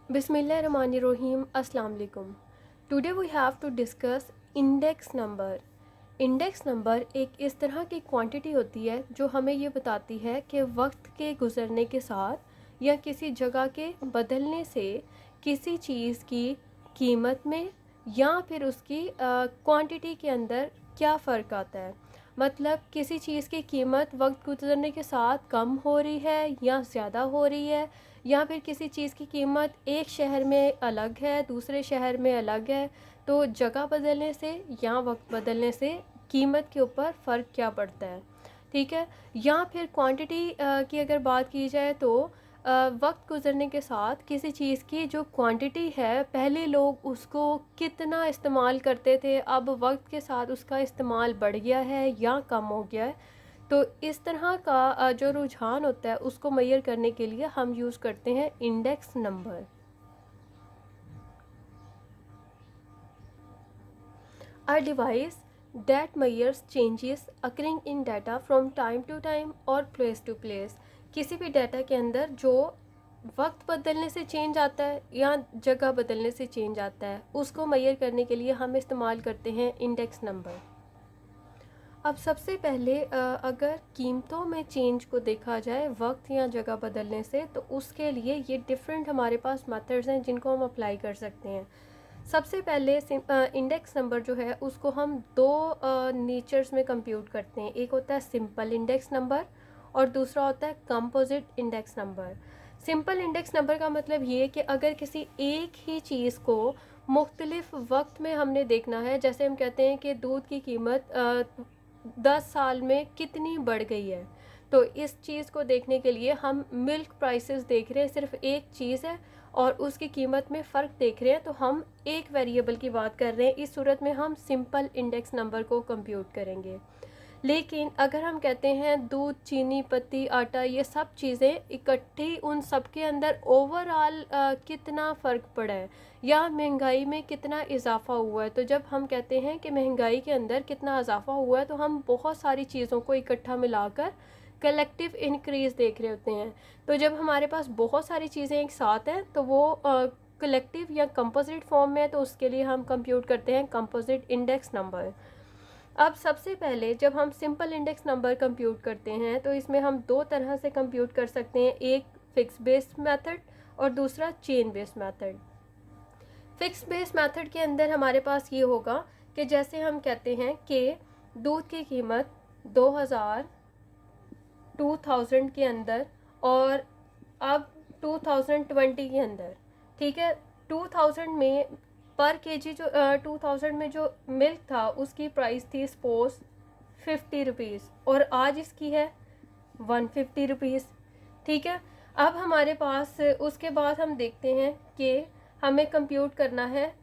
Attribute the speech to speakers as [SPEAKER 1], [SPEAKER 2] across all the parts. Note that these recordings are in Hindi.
[SPEAKER 1] Bismillahirrahmanirrahim. Assalamu alaikum. Today we have to discuss index number. Index number एक इस तरह की क्वांटिटी होती है जो हमें ये बताती है कि वक्त के गुज़रने के साथ या किसी जगह के बदलने से किसी चीज़ की कीमत में या फिर उसकी क्वांटिटी के अंदर क्या फ़र्क आता है. मतलब किसी चीज़ की कीमत वक्त गुज़रने के साथ कम हो रही है या ज़्यादा हो रही है, या फिर किसी चीज़ की कीमत एक शहर में अलग है, दूसरे शहर में अलग है. तो जगह बदलने से या वक्त बदलने से कीमत के ऊपर फ़र्क क्या पड़ता है, ठीक है. या फिर क्वांटिटी की अगर बात की जाए तो वक्त गुज़रने के साथ किसी चीज़ की जो क्वांटिटी है, पहले लोग उसको कितना इस्तेमाल करते थे, अब वक्त के साथ उसका इस्तेमाल बढ़ गया है या कम हो गया है. तो इस तरह का जो रुझान होता है उसको मेजर करने के लिए हम यूज़ करते हैं index number. A device that measures changes occurring in data from time to time or place to place. किसी भी डाटा के अंदर जो वक्त बदलने से चेंज आता है या जगह बदलने से चेंज आता है, उसको मेजर करने के लिए हम इस्तेमाल करते हैं इंडेक्स नंबर. अब सबसे पहले अगर कीमतों में चेंज को देखा जाए वक्त या जगह बदलने से, तो उसके लिए ये डिफरेंट हमारे पास मेथड्स हैं जिनको हम अप्लाई कर सकते हैं. सबसे पहले इंडेक्स नंबर जो है उसको हम दो नेचर्स में कंप्यूट करते हैं. एक होता है सिंपल इंडेक्स नंबर और दूसरा होता है composite index number. Simple index number का मतलब ये है कि अगर किसी एक ही चीज़ को मुख्तलिफ वक्त में हमने देखना है, जैसे हम कहते हैं कि दूध की कीमत 10 साल में कितनी बढ़ गई है, तो इस चीज़ को देखने के लिए हम मिल्क प्राइसेस देख रहे हैं, सिर्फ एक चीज़ है और उसकी कीमत में फ़र्क देख रहे हैं, तो हम एक वेरिएबल की बात कर रहे हैं. इस सूरत में हम सिंपल इंडेक्स नंबर को कंप्यूट करेंगे. लेकिन अगर हम कहते हैं दूध, चीनी, पत्ती, आटा, ये सब चीज़ें इकट्ठी, उन सब के अंदर ओवरऑल कितना फ़र्क पड़ा है या महंगाई में कितना इजाफ़ा हुआ है, तो जब हम कहते हैं कि महंगाई के अंदर कितना इजाफ़ा हुआ है, तो हम बहुत सारी चीज़ों को इकट्ठा मिलाकर कलेक्टिव इंक्रीज़ देख रहे होते हैं. तो जब हमारे पास बहुत सारी चीज़ें एक साथ हैं तो वो कलेक्टिव या कंपोजिट फॉर्म में है, तो उसके लिए हम कंप्यूट करते हैं कंपोजिट इंडेक्स नंबर. अब सबसे पहले जब हम सिंपल इंडेक्स नंबर कंप्यूट करते हैं तो इसमें हम दो तरह से कंप्यूट कर सकते हैं, एक फिक्स बेस्ड मेथड और दूसरा chain based method. Fix based method के अंदर हमारे पास ये होगा कि जैसे हम कहते हैं कि दूध की कीमत 2000 के अंदर और अब 2020 के अंदर, ठीक है. 2000 में पर केजी जो 2000 में जो मिल्क था उसकी प्राइस थी सपोज 50 रुपीज़ और आज इसकी है 150 रुपीज़, ठीक है. अब हमारे पास उसके बाद हम देखते हैं कि हमें कंप्यूट करना है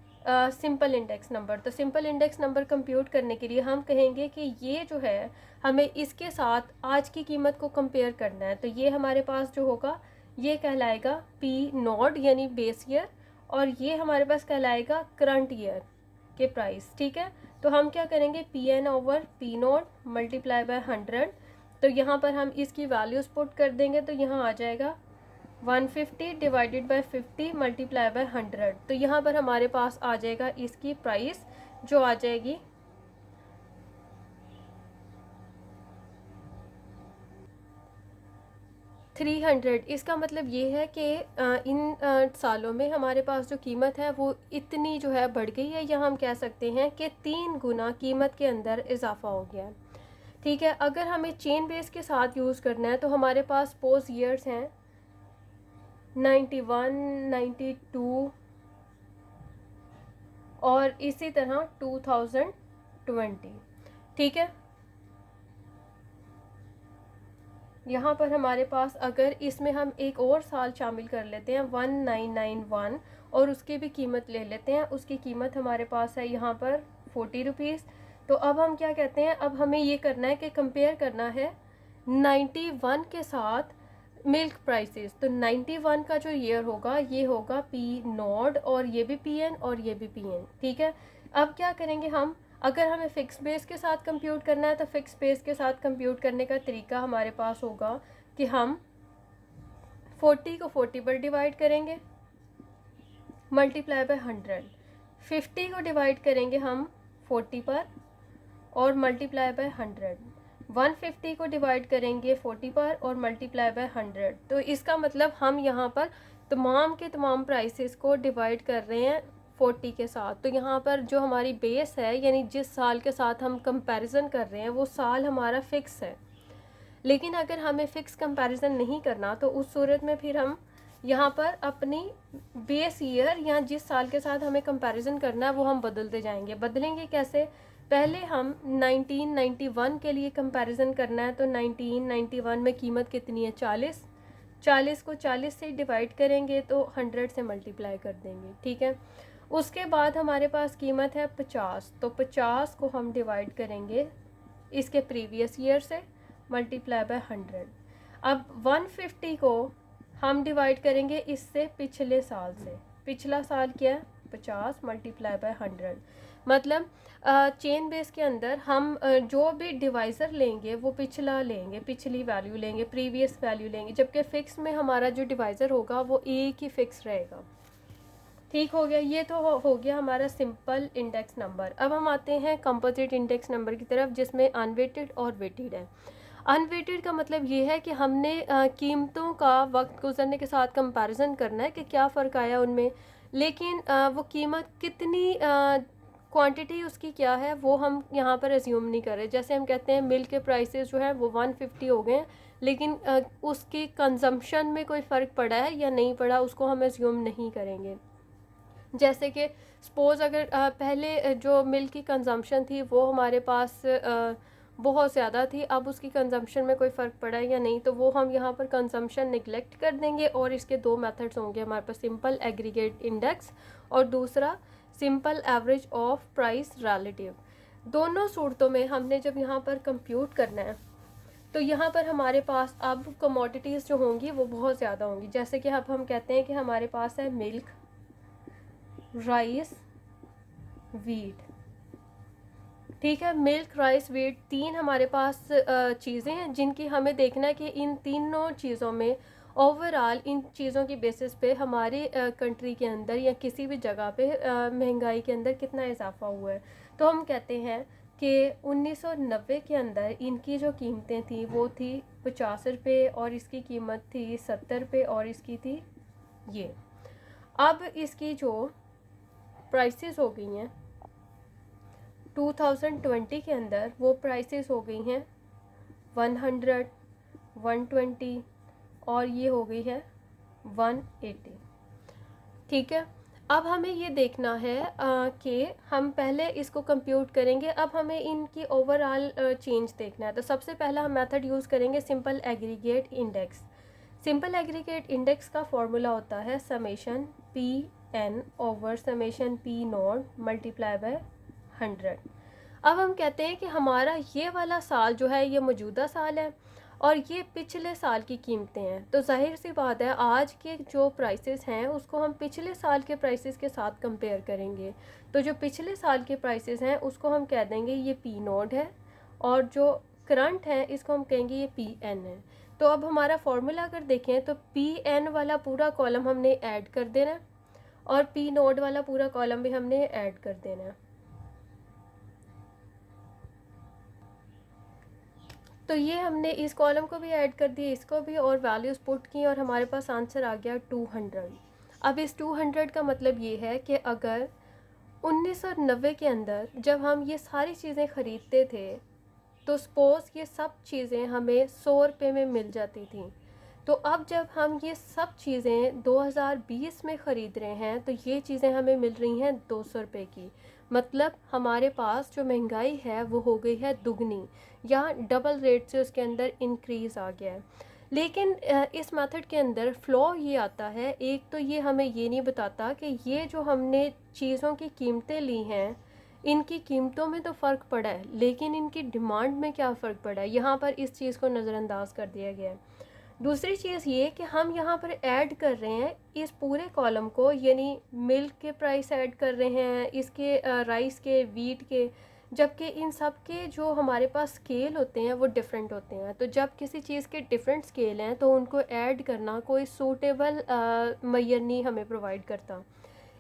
[SPEAKER 1] सिंपल इंडेक्स नंबर. तो सिंपल इंडेक्स नंबर कंप्यूट करने के लिए हम कहेंगे कि ये जो है हमें इसके साथ आज की कीमत को कंपेयर करना है. तो ये हमारे पास जो होगा ये कहलाएगा पी नॉट यानी बेस ईयर, और ये हमारे पास कहलाएगा करंट ईयर के प्राइस, ठीक है. तो हम क्या करेंगे, P N over P not multiply by 100. तो यहाँ पर हम इसकी वैल्यूज पुट कर देंगे, तो यहाँ आ जाएगा 150 डिवाइडेड बाय 50 मल्टीप्लाई बाय 100. तो यहाँ पर हमारे पास आ जाएगा इसकी प्राइस जो आ जाएगी 300. इसका मतलब ये है कि इन सालों में हमारे पास जो कीमत है वो इतनी जो है बढ़ गई है, या हम कह सकते हैं कि 3 गुना कीमत के अंदर इजाफा हो गया है, ठीक है. अगर हमें चेन बेस के साथ यूज़ करना है तो हमारे पास सपोज ईयर्स हैं 91, 92 और इसी तरह 2020, ठीक है. यहाँ पर हमारे पास अगर इसमें हम एक और साल शामिल कर लेते हैं 1991 और उसकी भी कीमत ले लेते हैं, उसकी कीमत हमारे पास है यहाँ पर 40 रुपीज़. तो अब हम क्या कहते हैं, अब हमें ये करना है कि कंपेयर करना है 91 के साथ मिल्क प्राइसेस. तो 91 का जो ईयर होगा ये होगा पी नॉट और ये भी पी एन और ये भी पी एन, ठीक है. अब क्या करेंगे हम, अगर हमें फ़िक्स बेस के साथ कंप्यूट करना है तो फ़िक्स बेस के साथ कंप्यूट करने का तरीका हमारे पास होगा कि हम 40 को 40 पर डिवाइड करेंगे, मल्टीप्लाई बाय 100। 50 को डिवाइड करेंगे हम 40 पर और मल्टीप्लाई बाय 100। 150 को डिवाइड करेंगे 40 पर और मल्टीप्लाई बाय 100। तो इसका मतलब हम यहाँ पर तमाम के तमाम प्राइसेस को डिवाइड कर रहे हैं 40 के साथ। तो यहाँ पर जो हमारी बेस है, यानी जिस साल के साथ हम कंपैरिजन कर रहे हैं वो साल हमारा फ़िक्स है। लेकिन अगर हमें फ़िक्स कंपैरिजन नहीं करना तो उस सूरत में फिर हम यहाँ पर अपनी बेस ईयर या जिस साल के साथ हमें कंपैरिजन करना है वो हम बदलते जाएंगे। बदलेंगे कैसे? पहले हम 1991 के लिए कंपैरिजन करना है, तो 1991 में कीमत कितनी है? 40। 40 को 40 से डिवाइड करेंगे तो 100 से मल्टीप्लाई कर देंगे, ठीक है। उसके बाद हमारे पास कीमत है 50, तो 50 को हम डिवाइड करेंगे इसके प्रीवियस ईयर से, मल्टीप्लाई बाय 100। अब 150 को हम डिवाइड करेंगे इससे पिछले साल से। पिछला साल क्या है? 50 मल्टीप्लाई बाय 100। मतलब चेन बेस के अंदर हम जो भी डिवाइज़र लेंगे वो पिछला लेंगे, पिछली वैल्यू लेंगे, प्रीवियस वैल्यू लेंगे, जबकि फ़िक्स में हमारा जो डिवाइज़र होगा वो एक ही फ़िक्स रहेगा। ठीक हो गया। ये तो हो गया हमारा सिंपल इंडेक्स नंबर। अब हम आते हैं कंपोजिट इंडेक्स नंबर की तरफ, जिसमें अनवेटेड और वेटेड है। अनवेटेड का मतलब ये है कि हमने कीमतों का वक्त गुजरने के साथ कंपैरिजन करना है कि क्या फ़र्क आया उनमें, लेकिन वो कीमत कितनी क्वांटिटी उसकी क्या है वो हम यहाँ पर एज्यूम नहीं कर रहे। जैसे हम कहते हैं मिल्क के प्राइसेस जो है वो 150 हो गए हैं, लेकिन उसकी कंजम्पशन में कोई फ़र्क पड़ा है या नहीं पड़ा उसको हम एज्यूम नहीं करेंगे। जैसे कि सपोज़ अगर पहले जो मिल्क की कंजम्पशन थी वो हमारे पास बहुत ज़्यादा थी, अब उसकी कंजम्पशन में कोई फ़र्क पड़ा है या नहीं, तो वो हम यहाँ पर कंजम्पशन निगलेक्ट कर देंगे। और इसके दो मेथड्स होंगे हमारे पास, सिंपल एग्रीगेट इंडेक्स और दूसरा simple average of price relative. दोनों सूरतों में हमने जब यहाँ पर कंप्यूट करना है तो यहाँ पर हमारे पास अब कमोडिटीज़ जो होंगी वो बहुत ज़्यादा होंगी। जैसे कि अब हम कहते हैं कि हमारे पास है मिल्क, राइस, वीट, ठीक है। मिल्क, राइस, वीट, तीन हमारे पास चीज़ें हैं जिनकी हमें देखना है कि इन तीनों चीज़ों में ओवरऑल इन चीज़ों की बेसिस पे हमारे कंट्री के अंदर या किसी भी जगह पे महंगाई के अंदर कितना इजाफा हुआ है। तो हम कहते हैं कि 1990 के अंदर इनकी जो कीमतें थी वो थी 50 रुपये और इसकी कीमत थी 70 रुपये और इसकी थी ये। अब इसकी जो प्राइसेस हो गई हैं 2020 के अंदर वो प्राइसेस हो गई हैं 100, 120 और ये हो गई है 180, ठीक है। अब हमें ये देखना है कि हम पहले इसको कंप्यूट करेंगे। अब हमें इनकी ओवरऑल चेंज देखना है, तो सबसे पहला हम मेथड यूज़ करेंगे simple aggregate index. Simple aggregate index का फॉर्मूला होता है summation P N over summation P not multiply by 100। अब हम कहते हैं कि हमारा ये वाला साल जो है ये मौजूदा साल है और ये पिछले साल की कीमतें हैं, तो जाहिर सी बात है आज के जो प्राइसेस हैं उसको हम पिछले साल के प्राइसेस के साथ कंपेयर करेंगे। तो जो पिछले साल के प्राइसेस हैं उसको हम कह देंगे ये पी नोड है और जो करंट है इसको हम कहेंगे ये पी एन है। तो अब हमारा फॉर्मूला अगर देखें तो पी एन वाला पूरा कॉलम हमने ऐड कर देना है और पी नोड वाला पूरा कॉलम भी हमने ऐड कर देना है। तो ये हमने इस कॉलम को भी ऐड कर दिया, इसको भी, और वैल्यूज़ पुट की और हमारे पास आंसर आ गया 200। अब इस 200 का मतलब ये है कि अगर 1990 के अंदर जब हम ये सारी चीज़ें ख़रीदते थे तो सपोज़ ये सब चीज़ें हमें 100 रुपये में मिल जाती थी, तो अब जब हम ये सब चीज़ें 2020 में ख़रीद रहे हैं तो ये चीज़ें हमें मिल रही हैं 200 रुपये की। मतलब हमारे पास जो महंगाई है वो हो गई है दुगनी या डबल रेट से उसके अंदर इंक्रीज़ आ गया है। लेकिन इस मेथड के अंदर फ्लॉ ये आता है, एक तो ये हमें ये नहीं बताता कि ये जो हमने चीज़ों की कीमतें ली हैं इनकी कीमतों में तो फ़र्क पड़ा है लेकिन इनकी डिमांड में क्या फ़र्क पड़ा है, यहाँ पर इस चीज़ को नज़रअंदाज कर दिया गया है। दूसरी चीज़ ये कि हम यहाँ पर ऐड कर रहे हैं इस पूरे कॉलम को, यानी मिल्क के प्राइस ऐड कर रहे हैं, इसके राइस के, वीट के, जबकि इन सब के जो हमारे पास स्केल होते हैं वो डिफरेंट होते हैं। तो जब किसी चीज़ के डिफरेंट स्केल हैं तो उनको ऐड करना कोई सूटेबल मय्यर नहीं हमें प्रोवाइड करता।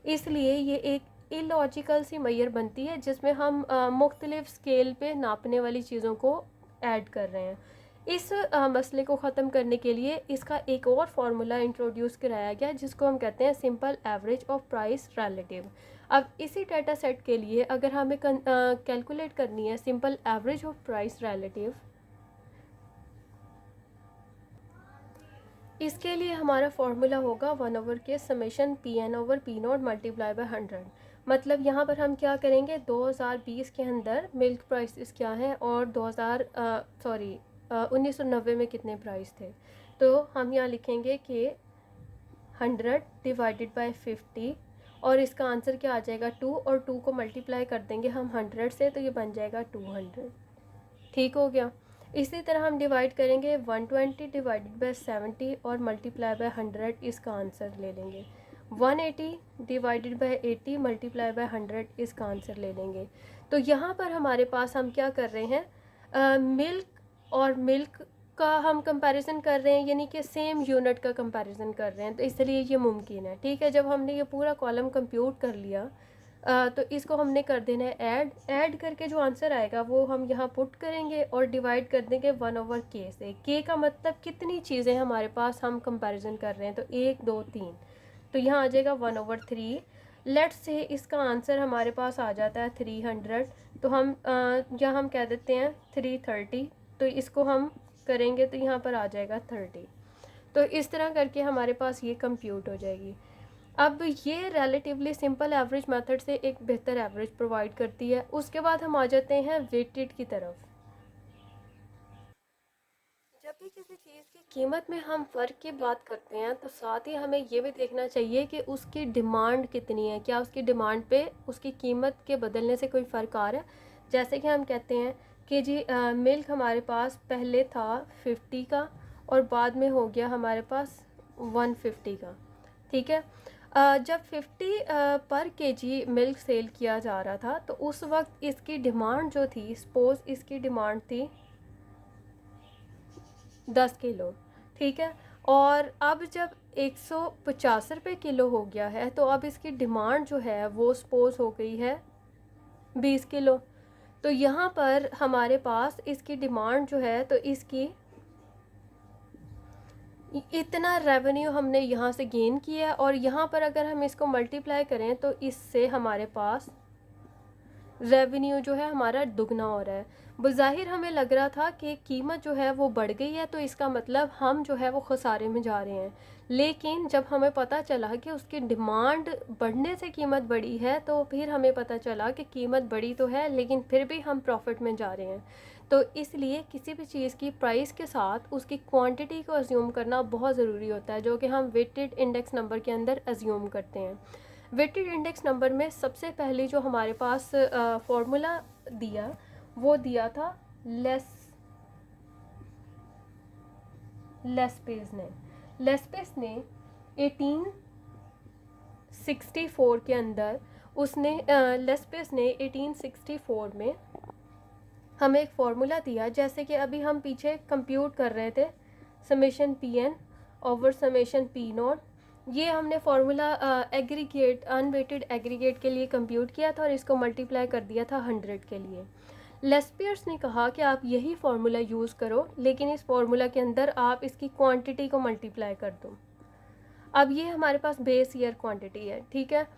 [SPEAKER 1] इसलिए ये एक इलॉजिकल सी मैयर बनती है जिसमें हम मुख्तलिफ स्केल पे नापने वाली चीज़ों को ऐड कर रहे हैं। इस मसले को ख़त्म करने के लिए इसका एक और फार्मूला इंट्रोड्यूस कराया गया जिसको हम कहते हैं simple average of price relative. अब इसी डाटा सेट के लिए अगर हमें कैलकुलेट करनी है simple average of price relative, इसके लिए हमारा फार्मूला होगा 1/k summation Pn/P0 multiply by 100। मतलब यहाँ पर हम क्या करेंगे, 2020 के अंदर मिल्क प्राइसेस क्या हैं और 1990 में कितने प्राइस थे। तो हम यहाँ लिखेंगे कि 100 डिवाइडेड बाय 50 और इसका आंसर क्या आ जाएगा 2, और 2 को मल्टीप्लाई कर देंगे हम 100 से तो ये बन जाएगा 200। ठीक हो गया। इसी तरह हम डिवाइड करेंगे 120 डिवाइडेड बाय 70 और मल्टीप्लाई बाय 100, इसका आंसर ले लेंगे। 180 डिवाइडेड बाय 80 मल्टीप्लाई बाय 100, इसका आंसर ले लेंगे। तो यहाँ पर हमारे पास हम क्या कर रहे हैं, मिल्क और मिल्क का हम कंपैरिजन कर रहे हैं, यानी कि सेम यूनिट का कंपैरिजन कर रहे हैं, तो इसलिए ये मुमकिन है। ठीक है, जब हमने ये पूरा कॉलम कंप्यूट कर लिया तो इसको हमने कर देना है ऐड करके जो आंसर आएगा वो हम यहाँ पुट करेंगे और डिवाइड कर देंगे 1/k से। k का मतलब कितनी चीज़ें हमारे पास हम कंपैरिजन कर रहे हैं, तो 1 2 3, तो यहाँ आ जाएगा 1/3। लेट्स से इसका आंसर हमारे पास आ जाता है 300, तो हम यहाँ हम कह देते हैं 330, तो इसको हम करेंगे तो यहाँ पर आ जाएगा 30। तो इस तरह करके हमारे पास ये कंप्यूट हो जाएगी। अब ये रिलेटिवली सिंपल एवरेज मेथड से एक बेहतर एवरेज प्रोवाइड करती है। उसके बाद हम आ जाते हैं वेटेड की तरफ। जब भी किसी चीज़ की कीमत में हम फ़र्क की बात करते हैं तो साथ ही हमें ये भी देखना चाहिए कि उसकी डिमांड कितनी है, क्या उसकी डिमांड पे उसकी कीमत के बदलने से कोई फ़र्क आ रहा है। जैसे कि हम कहते हैं कि जी मिल्क हमारे पास पहले था 50 का और बाद में हो गया हमारे पास 150 का। ठीक है, जब 50 पर केजी मिल्क सेल किया जा रहा था तो उस वक्त इसकी डिमांड जो थी, सपोज़ इसकी डिमांड थी 10 किलो। ठीक है, और अब जब 150 रुपये किलो हो गया है तो अब इसकी डिमांड जो है वो सपोज़ हो गई है 20 किलो। तो यहाँ पर हमारे पास इसकी डिमांड जो है तो इसकी इतना रेवेन्यू हमने यहाँ से गेन किया है, और यहाँ पर अगर हम इसको मल्टीप्लाई करें तो इससे हमारे पास रेवेन्यू जो है हमारा दुगना हो रहा है। बज़ाहिर हमें लग रहा था कि कीमत जो है वो बढ़ गई है तो इसका मतलब हम जो है वो खसारे में जा रहे हैं, लेकिन जब हमें पता चला कि उसकी डिमांड बढ़ने से कीमत बढ़ी है तो फिर हमें पता चला कि कीमत बढ़ी तो है लेकिन फिर भी हम प्रॉफिट में जा रहे हैं। तो इसलिए किसी भी चीज़ की प्राइस के साथ उसकी क्वांटिटी को अज्यूम करना बहुत ज़रूरी होता है, जो कि हम वेटेड इंडेक्स नंबर के अंदर अज्यूम करते हैं। वेटेड इंडेक्स नंबर में सबसे पहले जो हमारे पास फॉर्मूला दिया वो दिया था लेस्पेस ने 1864 के अंदर उसने लेस्पेस ने 1864 में हमें एक फार्मूला दिया, जैसे कि अभी हम पीछे कंप्यूट कर रहे थे summation Pn over summation P0। ये हमने फार्मूला एग्रीगेट अनवेटेड एग्रीगेट के लिए कंप्यूट किया था और इसको मल्टीप्लाई कर दिया था 100 के लिए। लेस्पियर्स ने कहा कि आप यही फार्मूला यूज़ करो, लेकिन इस फार्मूला के अंदर आप इसकी क्वांटिटी को मल्टीप्लाई कर दो। अब ये हमारे पास बेस ईयर क्वांटिटी है। ठीक है,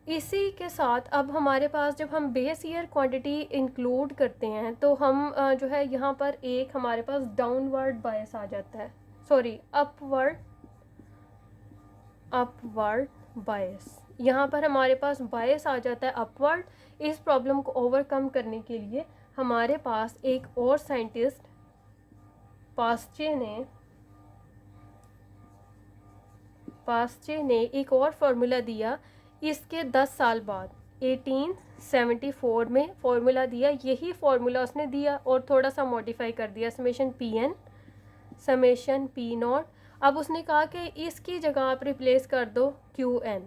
[SPEAKER 1] इसी के साथ अब हमारे पास जब हम बेस ईयर क्वांटिटी इंक्लूड करते हैं तो हम जो है यहाँ पर एक हमारे पास डाउनवर्ड बायस आ जाता है, सॉरी अपवर्ड बायस। यहाँ पर हमारे पास बायस आ जाता है अपवर्ड। इस प्रॉब्लम को ओवरकम करने के लिए हमारे पास एक और साइंटिस्ट पास्चे ने एक और फार्मूला दिया इसके 10 साल बाद 1874 में फार्मूला दिया। यही फार्मूला उसने दिया और थोड़ा सा मॉडिफाई कर दिया, समेशन Pn समेशन P0। अब उसने कहा कि इसकी जगह आप रिप्लेस कर दो Qn।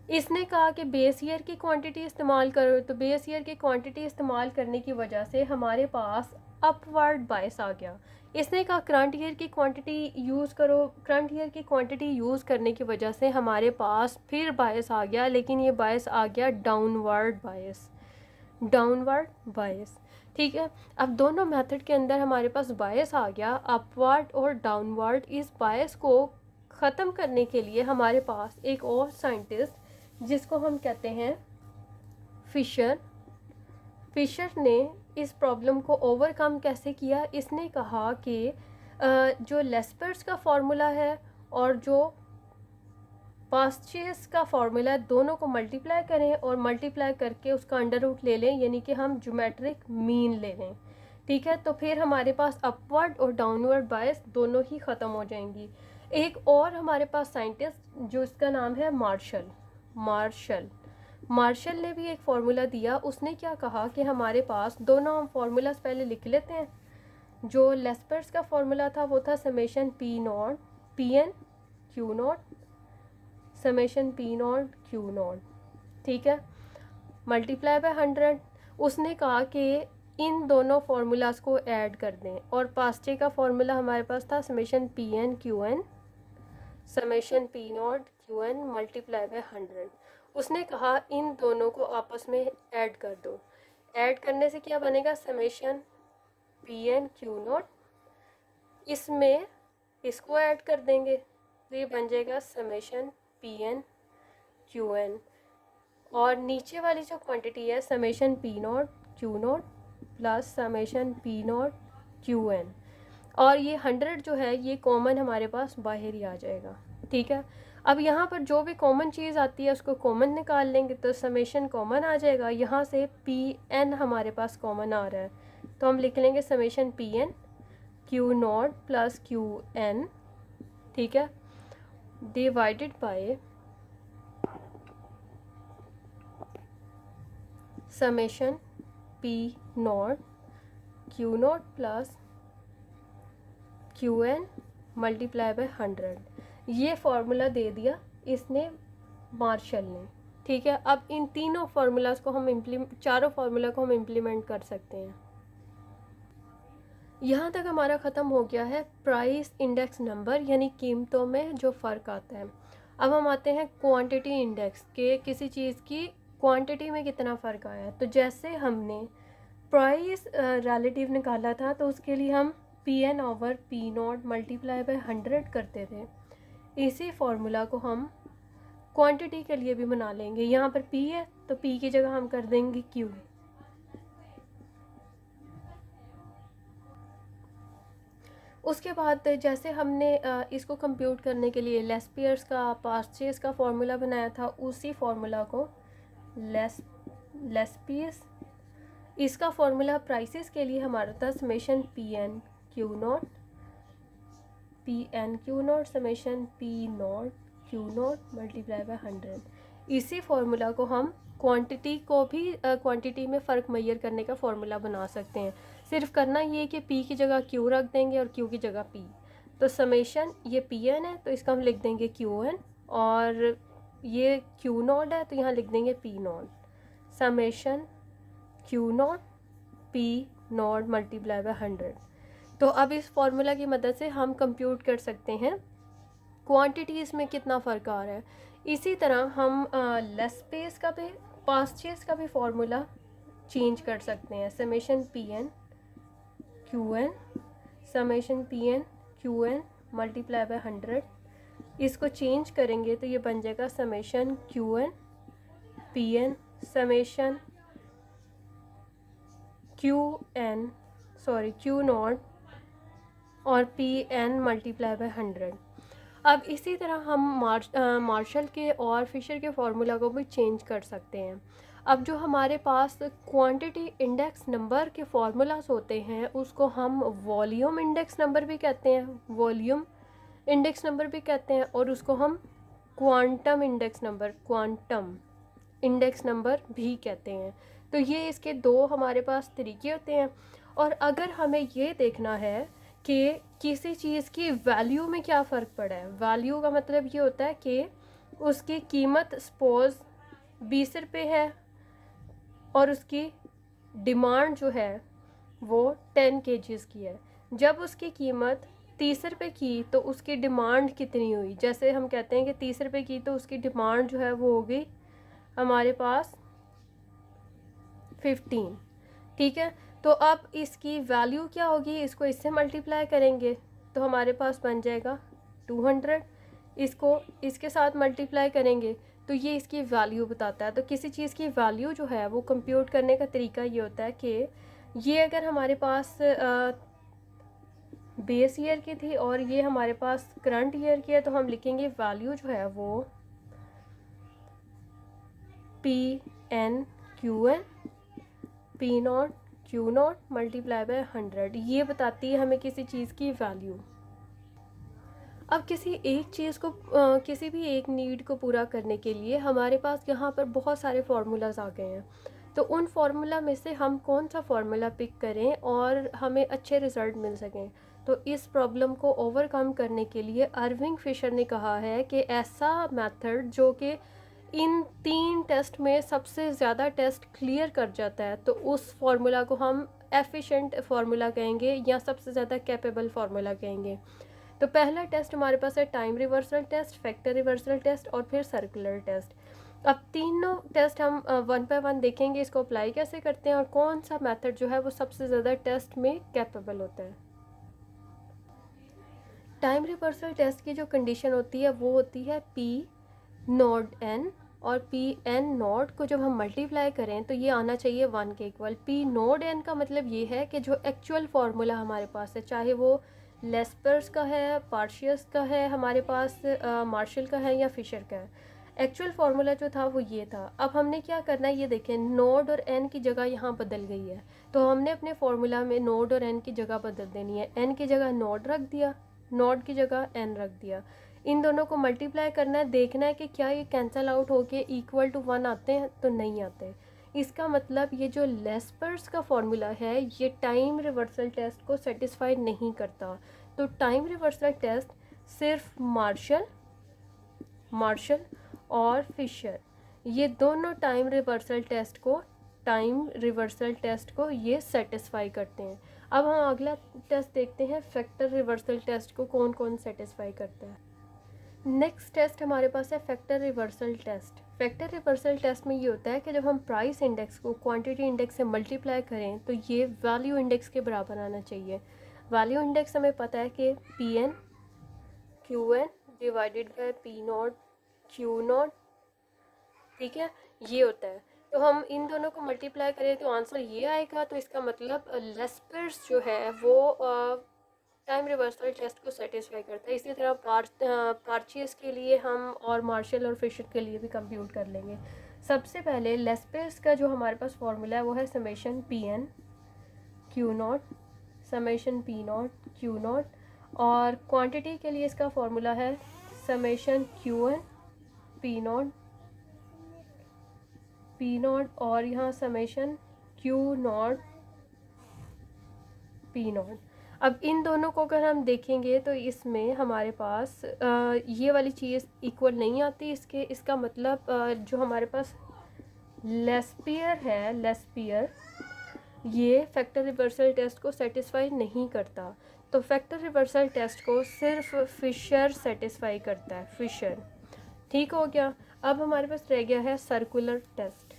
[SPEAKER 1] इसने कहा कि बेस ईयर की क्वांटिटी इस्तेमाल करो, तो बेस ईयर की क्वांटिटी इस्तेमाल करने की वजह से हमारे पास अपवर्ड बायस आ गया। इसने कहा करंट ईयर की क्वांटिटी यूज़ करो। करंट ईयर की क्वांटिटी यूज़ करने की वजह से हमारे पास फिर बायस आ गया, लेकिन ये बायस आ गया डाउनवर्ड बायस, डाउनवर्ड बायस। ठीक है, अब दोनों मेथड के अंदर हमारे पास बायस आ गया अपवर्ड और डाउनवर्ड। इस बायस को ख़त्म करने के लिए हमारे पास एक और साइंटिस्ट जिसको हम कहते हैं फिशर, फिशर ने इस प्रॉब्लम को ओवरकम कैसे किया। इसने कहा कि जो लेस्पर्स का फार्मूला है और जो पास्चेस का फार्मूला है, दोनों को मल्टीप्लाई करें और मल्टीप्लाई करके उसका अंडर रूट ले लें, यानी कि हम ज्योमेट्रिक मीन ले लें। ठीक है, तो फिर हमारे पास अपवर्ड और डाउनवर्ड बायस दोनों ही ख़त्म हो जाएंगी। एक और हमारे पास साइंटिस्ट जो इसका नाम है मार्शल, मार्शल ने भी एक फार्मूला दिया। उसने क्या कहा कि हमारे पास दोनों हम फार्मूलाज पहले लिख लेते हैं। जो लेस्पर्स का फार्मूला था वो था summation P naught P N Q naught, summation P naught Q naught. ठीक है, मल्टीप्लाई बाय 100। उसने कहा कि इन दोनों फार्मूलाज को ऐड कर दें, और पास्चे का फार्मूला हमारे पास था summation P N Q N, summation P naught Q N multiply by 100। उसने कहा इन दोनों को आपस में ऐड कर दो। ऐड करने से क्या बनेगा, summation P N Q naught, इसमें इसको ऐड कर देंगे तो ये बन जाएगा summation P N Q N, और नीचे वाली जो क्वांटिटी है summation P naught Q naught plus summation P naught Q N, और ये 100 जो है ये कॉमन हमारे पास बाहर ही आ जाएगा। ठीक है, अब यहाँ पर जो भी कॉमन चीज़ आती है उसको कॉमन निकाल लेंगे तो समेशन कॉमन आ जाएगा। यहाँ से पी एन हमारे पास कॉमन आ रहा है, तो हम लिख लेंगे summation P N Q naught plus Q N, ठीक है, divided by summation P naught Q naught plus Q N multiply by 100। ये फार्मूला दे दिया इसने मार्शल ने। ठीक है, अब इन तीनों फार्मूलाज को हम चारों फार्मूला को हम इम्प्लीमेंट कर सकते हैं। यहाँ तक हमारा ख़त्म हो गया है प्राइस इंडेक्स नंबर, यानी कीमतों में जो फ़र्क आता है। अब हम आते हैं क्वांटिटी इंडेक्स के, किसी चीज़ की क्वांटिटी में कितना फ़र्क आया है। तो जैसे हमने प्राइस रिलेटिव निकाला था तो उसके लिए हम P N over P not multiply by 100 करते थे। इसी फार्मूला को हम क्वांटिटी के लिए भी बना लेंगे। यहाँ पर पी है तो पी की जगह हम कर देंगे क्यू। उसके बाद जैसे हमने इसको कंप्यूट करने के लिए लेस्पियर्स का पास्चेस का फार्मूला बनाया था, उसी फार्मूला को लेस्पियर्स, इसका फार्मूला प्राइसेस के लिए हमारा था summation P N Q naught summation P naught Q naught multiply by 100। इसी फार्मूला को हम क्वांटिटी को भी क्वांटिटी में फ़र्क मैयर करने का फार्मूला बना सकते हैं। सिर्फ करना ये कि पी की जगह क्यू रख देंगे और क्यू की जगह पी। तो समेशन ये पी एन है तो इसका हम लिख देंगे क्यू एन, और ये क्यू नॉट है तो यहाँ लिख देंगे P not, summation Q not P not multiply by 100। तो अब इस फार्मूला की मदद से हम कंप्यूट कर सकते हैं क्वांटिटीज़ में कितना फ़र्क आ रहा है। इसी तरह हम लेस्पेस का भी पास्चेस का भी फार्मूला चेंज कर सकते हैं। Summation P N Q N, summation P N Q N multiply by 100, इसको चेंज करेंगे तो ये बन जाएगा summation Q N P N summation Q naught और पी एन मल्टीप्लाई बाय 100। अब इसी तरह हम मार्शल के और फिशर के फार्मूला को भी चेंज कर सकते हैं। अब जो हमारे पास क्वांटिटी इंडेक्स नंबर के फार्मूलाज होते हैं उसको हम वॉल्यूम इंडेक्स नंबर भी कहते हैं, वॉल्यूम इंडेक्स नंबर भी कहते हैं, और उसको हम क्वांटम इंडेक्स नंबर भी कहते हैं। तो ये इसके दो हमारे पास तरीके होते हैं। और अगर हमें ये देखना है कि किसी चीज़ की वैल्यू में क्या फ़र्क पड़ा है, वैल्यू का मतलब ये होता है कि उसकी कीमत सपोज़ 20 रुपये है और उसकी डिमांड जो है वो 10 kgs की है। जब उसकी कीमत 30 रुपये की तो उसकी डिमांड कितनी हुई, जैसे हम कहते हैं कि 30 रुपये की तो उसकी डिमांड जो है वो हो गई हमारे पास 15, ठीक है। तो अब इसकी वैल्यू क्या होगी, इसको इससे मल्टीप्लाई करेंगे तो हमारे पास बन जाएगा 200, इसको इसके साथ मल्टीप्लाई करेंगे तो ये इसकी वैल्यू बताता है। तो किसी चीज़ की वैल्यू जो है वो कंप्यूट करने का तरीका ये होता है कि ये अगर हमारे पास बेस ईयर की थी और ये हमारे पास करंट ईयर की है, तो हम लिखेंगे वैल्यू जो है वो PN P0 Q0 multiply by 100, ये बताती है हमें किसी चीज़ की वैल्यू। अब किसी एक चीज़ को किसी भी एक नीड को पूरा करने के लिए हमारे पास यहाँ पर बहुत सारे फार्मूलाज आ गए हैं, तो उन फार्मूला में से हम कौन सा फार्मूला पिक करें और हमें अच्छे रिज़ल्ट मिल सकें। तो इस प्रॉब्लम को ओवरकम करने के लिए अर्विंग फिशर ने कहा है कि ऐसा मेथड जो कि इन 3 टेस्ट में सबसे ज़्यादा टेस्ट क्लियर कर जाता है, तो उस फार्मूला को हम एफिशिएंट फार्मूला कहेंगे या सबसे ज़्यादा कैपेबल फार्मूला कहेंगे। तो पहला टेस्ट हमारे पास है time reversal test, factor reversal test और फिर सर्कुलर टेस्ट। अब तीनों टेस्ट हम 1 बाय 1 देखेंगे, इसको अप्लाई कैसे करते हैं और कौन सा मेथड जो है वो सबसे ज़्यादा टेस्ट में कैपेबल होता है। टाइम रिवर्सल टेस्ट की जो कंडीशन होती है वो होती है P नॉट N, और PN नॉट को जब हम मल्टीप्लाई करें तो ये आना चाहिए 1 के इक्वल। P नॉट N का मतलब ये है कि जो एक्चुअल फार्मूला हमारे पास है, चाहे वो लेस्पर्स का है, पार्शियस का है, हमारे पास मार्शल का है या फिशर का है, एक्चुअल फार्मूला जो था वो ये था। अब हमने क्या करना है, ये देखें नोड और एन की जगह यहाँ बदल गई है, तो हमने अपने फार्मूला में नोड और एन की जगह बदल देनी है। एन की जगह नोड रख दिया, नोड की जगह एन रख दिया, इन दोनों को मल्टीप्लाई करना है, देखना है कि क्या ये कैंसिल आउट होके इक्वल टू 1 आते हैं, तो नहीं आते। इसका मतलब ये जो लेस्पर्स का फॉर्मूला है ये टाइम रिवर्सल टेस्ट को सेटिस्फाई नहीं करता। तो टाइम रिवर्सल टेस्ट सिर्फ मार्शल और फिशर, ये दोनों टाइम रिवर्सल टेस्ट को ये सेटिस्फाई करते हैं। अब हम अगला टेस्ट देखते हैं, फैक्टर रिवर्सल टेस्ट को कौन कौन सेटिस्फाई करता है। नेक्स्ट टेस्ट हमारे पास है factor reversal test. Factor reversal test में ये होता है कि जब हम प्राइस इंडेक्स को क्वांटिटी इंडेक्स से मल्टीप्लाई करें तो ये वैल्यू इंडेक्स के बराबर आना चाहिए। वैल्यू इंडेक्स हमें पता है कि PN QN divided by P0 Q0, ठीक है, ये होता है। तो हम इन दोनों को मल्टीप्लाई करें तो आंसर ये आएगा। तो इसका मतलब लेस्पर्स जो है वो टाइम रिवर्सल टेस्ट को सेटिस्फाई करता है। इसी तरह पार्चियस के लिए हम और मार्शल और फिशर के लिए भी कंप्यूट कर लेंगे। सबसे पहले लेस्पर्स का जो हमारे पास फॉर्मूला है वो है summation PN Q0 summation P0 Q0, और क्वांटिटी के लिए इसका फॉर्मूला है समेशन QN P0 और यहाँ समेशन Q0 P0। अब इन दोनों को अगर हम देखेंगे तो इसमें हमारे पास ये वाली चीज़ इक्वल नहीं आती। इसका मतलब जो हमारे पास लेस्पियर है, लेस्पियर ये फैक्टर रिवर्सल टेस्ट को सेटिस्फाई नहीं करता। तो फैक्टर रिवर्सल टेस्ट को सिर्फ फिशर सेटिस्फाई करता है, फिशर। ठीक हो गया। अब हमारे पास रह गया है सर्कुलर टेस्ट।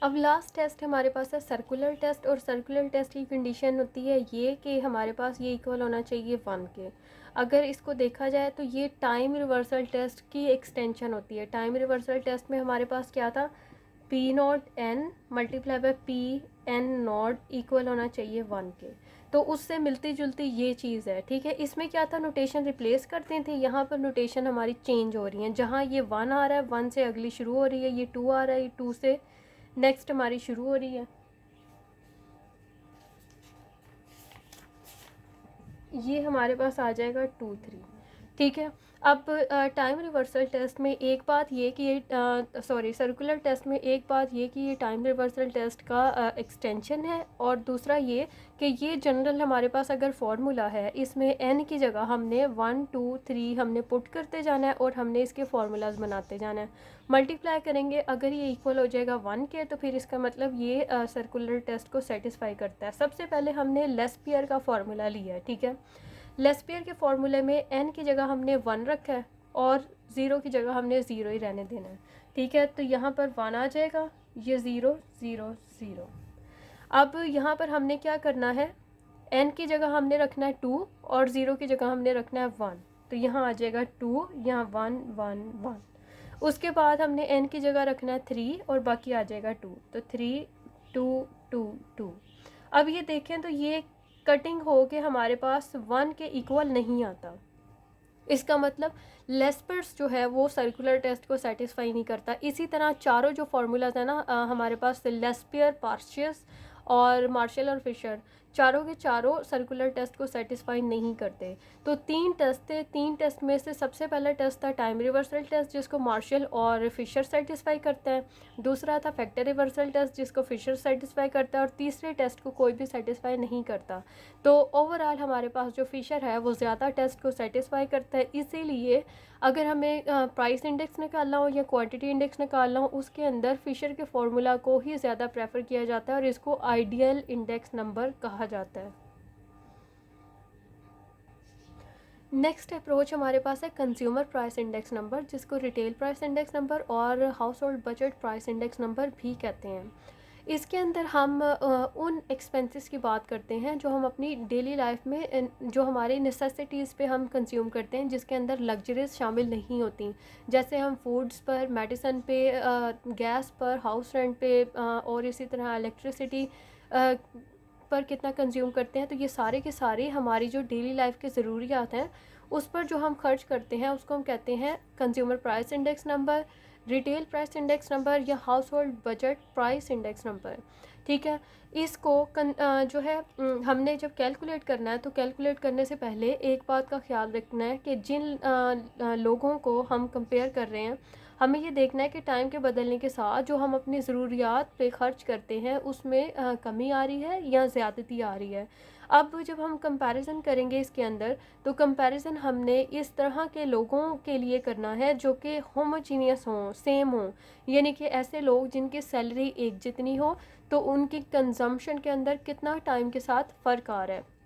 [SPEAKER 1] अब लास्ट टेस्ट हमारे पास है सर्कुलर टेस्ट, और सर्कुलर टेस्ट की कंडीशन होती है ये कि हमारे पास ये इक्वल होना चाहिए 1 के। अगर इसको देखा जाए तो ये टाइम रिवर्सल टेस्ट की एक्सटेंशन होती है। टाइम रिवर्सल टेस्ट में हमारे पास क्या था, P0N multiply by PN0 equal होना चाहिए 1 के। तो उससे मिलती जुलती ये चीज़ है, ठीक है। इसमें क्या था, नोटेशन रिप्लेस करते थे, यहाँ पर नोटेशन हमारी चेंज हो रही है। जहाँ ये 1 आ रहा है 1 से अगली शुरू हो रही है, ये 2 आ रहा है, ये 2 से नेक्स्ट हमारी शुरू हो रही है। ये हमारे पास आ जाएगा 2 3। ठीक है। अब टाइम रिवर्सल टेस्ट में एक बात ये कि ये सर्कुलर टेस्ट में एक बात ये कि ये टाइम रिवर्सल टेस्ट का एक्सटेंशन है, और दूसरा ये कि ये जनरल हमारे पास अगर फार्मूला है, इसमें n की जगह हमने 1 2 3 हमने पुट करते जाना है और हमने इसके फार्मूलाज बनाते जाना है। मल्टीप्लाई करेंगे, अगर ये इक्वल हो जाएगा 1 के, तो फिर इसका मतलब ये सर्कुलर टेस्ट को सेटिस्फाई करता है। सबसे पहले हमने लेस्पियर का फार्मूला लिया है, ठीक है। लेस्पियर के फॉर्मूले में n की जगह हमने 1 रखा है और 0 की जगह हमने 0 ही रहने देना है, ठीक है। तो यहाँ पर 1 आ जाएगा, ये 0 0 0। अब यहाँ पर हमने क्या करना है, n की जगह हमने रखना है 2 और 0 की जगह हमने रखना है 1। तो यहाँ आ जाएगा 2, यहाँ 1 1 1। उसके बाद हमने n की जगह रखना है 3 और बाकी आ जाएगा 2। तो 3 2 2 2। अब ये देखें तो ये कटिंग हो के हमारे पास 1 के इक्वल नहीं आता। इसका मतलब लेस्पर्स जो है वो सर्कुलर टेस्ट को सेटिस्फाई नहीं करता। इसी तरह चारों जो फार्मूलाज है ना हमारे पास, लेस्पियर, पार्शियस और मार्शल और फिशर, चारों के चारों सर्कुलर टेस्ट को सेटिस्फाई नहीं करते। तो 3 टेस्ट थे, 3 टेस्ट में से सबसे पहला टेस्ट था टाइम रिवर्सल टेस्ट, जिसको मार्शल और फिशर सेटिस्फाई करते हैं। दूसरा था फैक्टर रिवर्सल टेस्ट, जिसको फिशर सेटिस्फाई करता है, और तीसरे टेस्ट को कोई भी सेटिस्फाई नहीं करता। तो ओवरऑल हमारे पास जो फिशर है वो ज़्यादा टेस्ट को सेटिस्फाई करता है। इसीलिए अगर हमें प्राइस इंडेक्स निकालना हो या क्वांटिटी इंडेक्स निकालना हो, उसके अंदर फिशर के फॉर्मूला को ही ज़्यादा प्रेफर किया जाता है और इसको आइडियल इंडेक्स नंबर कहा जाता है। नेक्स्ट अप्रोच हमारे पास है कंज्यूमर प्राइस इंडेक्स नंबर, जिसको रिटेल प्राइस इंडेक्स नंबर और house hold budget price index number भी कहते हैं। इसके अंदर हम उन एक्सपेंसेस की बात करते हैं जो हम अपनी डेली लाइफ में जो हमारी नेसेसिटीज़ पे हम कंज्यूम करते हैं, जिसके अंदर लग्जरीज शामिल नहीं होती। जैसे हम फूड्स पर, मेडिसन पे, गैस पर, हाउस रेंट पे और इसी तरह इलेक्ट्रिसिटी पर कितना कंज्यूम करते हैं। तो ये सारे के सारे हमारी जो डेली लाइफ के ज़रूरियात हैं उस पर जो हम खर्च करते हैं उसको हम कहते हैं consumer price index number, retail price index number या household budget price index number, ठीक है। इसको जो है हमने जब कैलकुलेट करना है तो कैलकुलेट करने से पहले एक बात का ख्याल रखना है कि जिन लोगों को हम कंपेयर कर रहे हैं, हमें ये देखना है कि टाइम के बदलने के साथ जो हम अपनी ज़रूरियात पे खर्च करते हैं उसमें कमी आ रही है या ज़्यादती आ रही है। अब जब हम कंपैरिजन करेंगे इसके अंदर, तो कंपैरिजन हमने इस तरह के लोगों के लिए करना है जो कि होमोजीनियस हों, सेम हों, यानी कि ऐसे लोग जिनकी सैलरी एक जितनी हो, तो उनकी कंजम्पशन के अंदर कितना टाइम के साथ फ़र्क आ रहा है।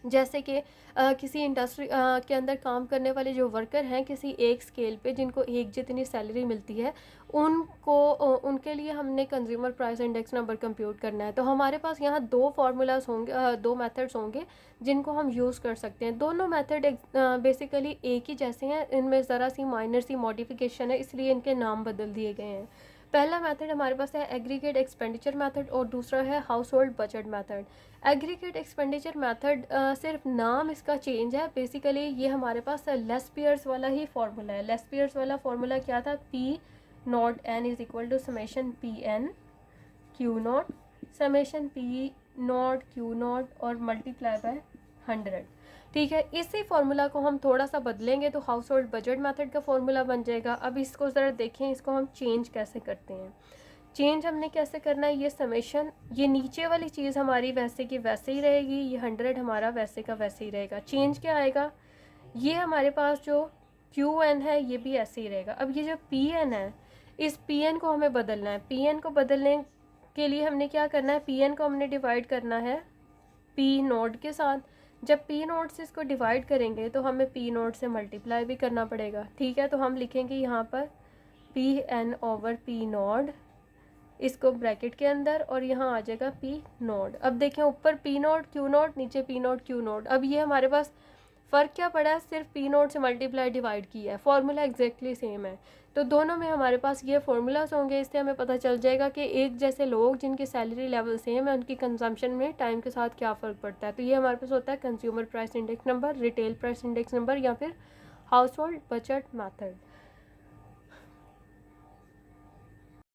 [SPEAKER 1] जैसे कि किसी इंडस्ट्री के अंदर काम करने वाले जो वर्कर हैं किसी एक स्केल पे, जिनको एक जितनी सैलरी मिलती है, उनको उनके लिए हमने consumer price index number compute करना है। तो हमारे पास यहाँ 2 फार्मूलाज होंगे, 2 मेथड्स होंगे जिनको हम यूज़ कर सकते हैं। दोनों मेथड बेसिकली एक ही जैसे हैं, इनमें ज़रा सी माइनर सी मॉडिफिकेशन है, इसलिए इनके नाम बदल दिए गए हैं। पहला मेथड हमारे पास है एग्रीगेट एक्सपेंडिचर मेथड और दूसरा है house hold budget method. Aggregate expenditure method सिर्फ नाम इसका चेंज है, बेसिकली ये हमारे पास लेस्पियर्स वाला ही फार्मूला है। लेस्पियर्स वाला फार्मूला क्या था, P naught N is equal to summation P N Q naught, summation P naught Q naught और मल्टीप्लाई बाय 100, ठीक है। इसी फार्मूला को हम थोड़ा सा बदलेंगे तो हाउस होल्ड बजट मेथड का फार्मूला बन जाएगा। अब इसको ज़रा देखें, इसको हम चेंज कैसे करते हैं। चेंज हमने कैसे करना है, ये समेशन, ये नीचे वाली चीज़ हमारी वैसे की वैसे ही रहेगी, ये 100 हमारा वैसे का वैसे ही रहेगा। चेंज क्या आएगा, ये हमारे पास जो क्यू एन है ये भी ऐसे ही रहेगा। अब ये जो पी एन है, इस पी एन को हमें बदलना है। पी एन को बदलने के लिए हमने क्या करना है, पी एन को हमने डिवाइड करना है पी नोड के साथ। जब पी नोड से इसको डिवाइड करेंगे तो हमें पी नोड से मल्टीप्लाई भी करना पड़ेगा, ठीक है। तो हम लिखेंगे यहाँ पर P N over P naught, इसको ब्रैकेट के अंदर, और यहाँ आ जाएगा पी नोड। अब देखें, ऊपर पी नोड क्यू नोड, नीचे पी नोड क्यू नोड। अब ये हमारे पास फ़र्क क्या पड़ा है, सिर्फ पी नोड से मल्टीप्लाई डिवाइड किया है, फार्मूला एग्जैक्टली सेम है। तो दोनों में हमारे पास ये फार्मूलाज होंगे, इससे हमें पता चल जाएगा कि एक जैसे लोग जिनकी सैलरी लेवल सेम है उनकी कंजम्पशन में टाइम के साथ क्या फ़र्क पड़ता है। तो ये हमारे पास होता है consumer price index number, retail price index number या फिर हाउस होल्ड बजट मैथड।